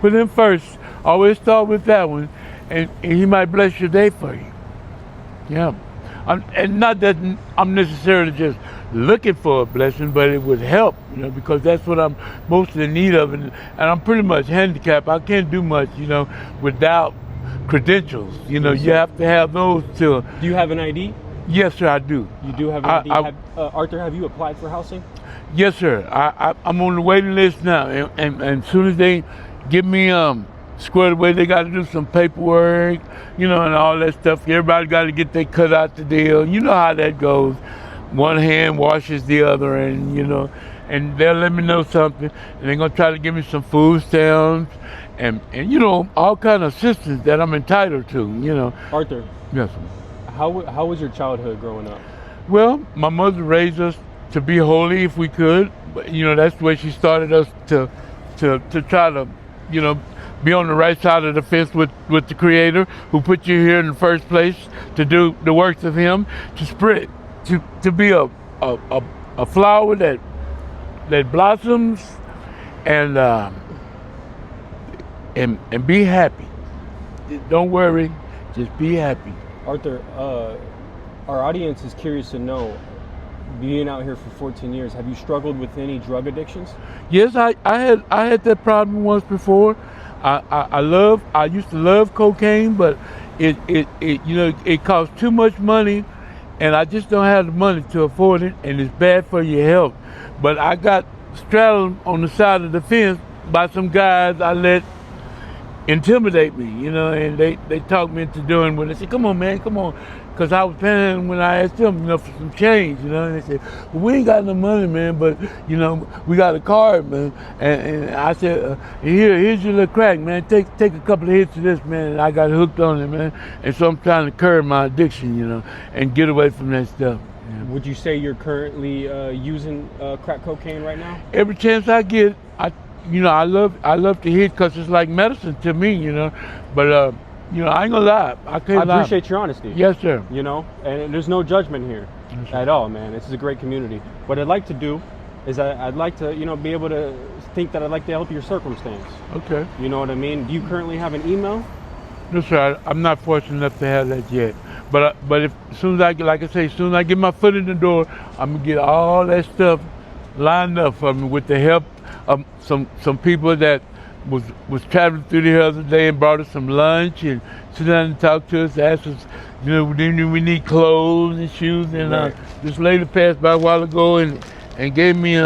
Put him first. Always start with that one, and he might bless your day for you. Yeah. And not that I'm necessarily just looking for a blessing, but it would help, because that's what I'm most in need of. And I'm pretty much handicapped. I can't do much, without credentials. You have to have those to. Do you have an ID? Yes, sir, I do. You do have an ID? Arthur, have you applied for housing? Yes, sir. I'm on the waiting list now. And as soon as they give me squared away, they got to do some paperwork, and all that stuff. Everybody got to get their cut out the deal. You know how that goes. One hand washes the other, and and they'll let me know something, and they're gonna try to give me some food stamps, and all kind of assistance that I'm entitled to. Arthur. Yes, sir. How was your childhood growing up? Well, my mother raised us to be holy if we could, but that's the way she started us to try to, be on the right side of the fence with the Creator who put you here in the first place to do the works of Him, to spread, to be a flower that blossoms and be happy. Don't worry, just be happy. Arthur, our audience is curious to know, being out here for 14 years, have you struggled with any drug addictions? Yes, I had that problem once before. I used to love cocaine, but it costs too much money, and I just don't have the money to afford it, and it's bad for your health. But I got straddled on the side of the fence by some guys I let intimidate me, and they talked me into doing what they said. Come on, man, come on. Because I was paying when I asked them, for some change, and they said, well, we ain't got no money, man, but, we got a card, man. And I said, here's your little crack, man. Take a couple of hits of this, man. And I got hooked on it, man. And so I'm trying to curb my addiction, and get away from that stuff. Yeah. Would you say you're currently using crack cocaine right now? Every chance I get, I love to hit because it's like medicine to me, But I ain't gonna lie. I appreciate your honesty. Yes, sir. And there's no judgment here at all, man. This is a great community. What I'd like to do is I'd like to, be able to think that I'd like to help your circumstance. Okay. You know what I mean? Do you currently have an email? No, sir. I'm not fortunate enough to have that yet. But as soon as I get my foot in the door, I'm gonna get all that stuff lined up for me with the help of some people that was traveling through the other day and brought us some lunch and sit down and talk to us, asked us, we need clothes and shoes. And right. This lady passed by a while ago and gave me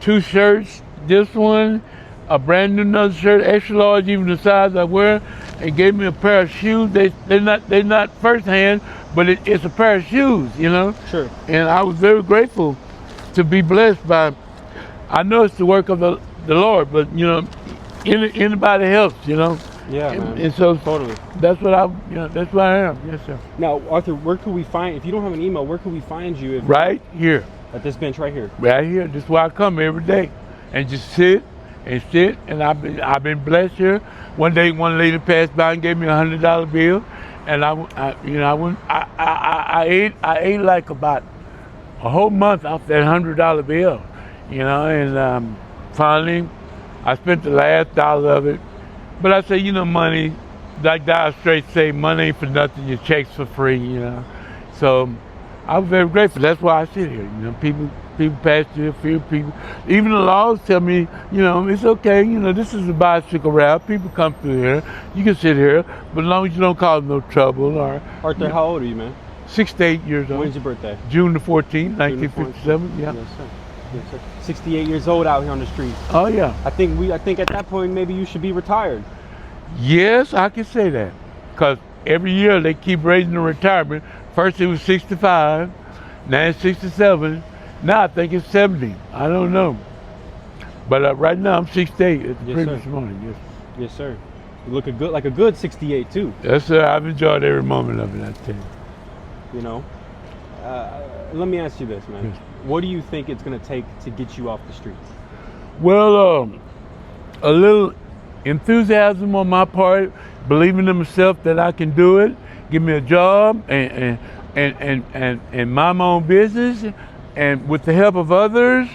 2 shirts. This one, a brand new another shirt, extra large, even the size I wear, and gave me a pair of shoes. They're not first hand, but it's a pair of shoes, Sure. And I was very grateful to be blessed by. I know it's the work of the Lord, but anybody helps, Yeah, man. And so totally. That's what that's what I am. Yes, sir. Now, Arthur, where could we find? If you don't have an email, where could we find you? Right here. At this bench right here. Right here. This is why I come every day, and just sit. And I've been blessed here. One day, one lady passed by and gave me $100 bill, and I ate like about a whole month off that $100 bill, and finally I spent the last dollar of it. But I say, money, like Dire Straits say, money ain't for nothing, your check's for free, So I'm very grateful. That's why I sit here. People pass through, a few people. Even the laws tell me, it's okay. This is a bicycle route. People come through here. You can sit here, but as long as you don't cause no trouble. Or Arthur, how old are you, man? 68 years old. When's your birthday? June the 14th, 1957. Yeah. Yes, sir. Yes, sir. 68 years old out here on the streets. Oh yeah. I think at that point maybe you should be retired. Yes, I can say that, because every year they keep raising the retirement. First it was 65, now it's 67. Now I think it's 70. I don't know. But right now I'm 68 at the previous morning. Yes. Yes, sir. You look like a good 68 too. Yes, sir. I've enjoyed every moment of it, I tell you. Let me ask you this, man. Yes. What do you think it's going to take to get you off the streets? Well, a little enthusiasm on my part, believing in myself that I can do it, give me a job and mind my own business, and with the help of others,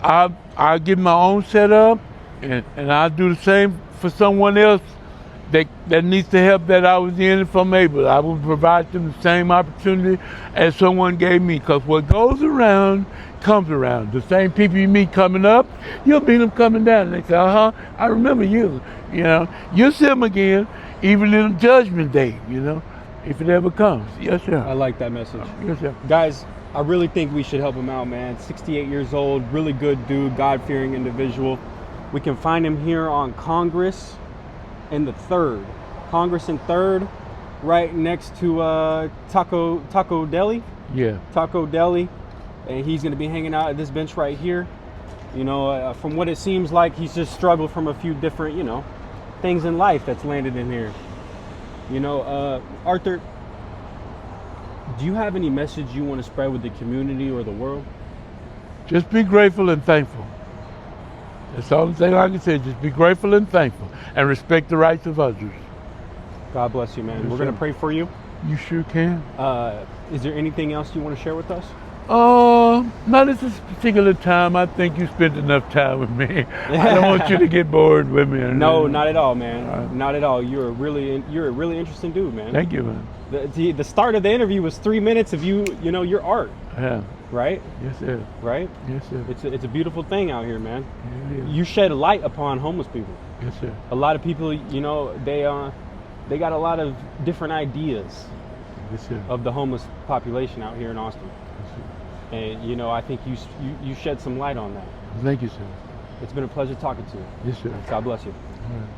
I get my own setup, And I'll do the same for someone else that needs the help that I was in from able. I will provide them the same opportunity as someone gave me, because what goes around comes around. The same people you meet coming up, you'll meet them coming down. And they say, I remember you. You know, you'll see them again, even in Judgment Day, you know, if it ever comes. Yes, sir. I like that message. Yes, sir. Guys, I really think we should help him out, man. 68 years old, really good dude, God-fearing individual. We can find him here on Congress and the 3rd. Congress and 3rd, right next to Taco Deli. Yeah. Taco Deli. And he's going to be hanging out at this bench right here. You know, from what it seems like, he's just struggled from a few different, you know, things in life that's landed in here. You know, Arthur, do you have any message you want to spread with the community or the world? Just be grateful and thankful. That's the only thing I can say. Just be grateful and thankful, and respect the rights of others. God bless you, man. Yes, We're going to sir. pray for you. You sure can. Is there anything else you want to share with us? Not at this particular time. I think you spent enough time with me. I don't want you to get bored with me. No, not at all, man. All right. Not at all. You're a really interesting dude, man. Thank you, man. The start of the interview was 3 minutes of you know, your art, Yeah. right? Yes, sir. Right? Yes, sir. It's a beautiful thing out here, man. Yeah, it is. You shed light upon homeless people. Yes, sir. A lot of people, you know, they got a lot of different ideas Yes, sir. of the homeless population out here in Austin. Yes, sir. And, you know, I think you shed some light on that. Thank you, sir. It's been a pleasure talking to you. Yes, sir. God bless you. All right.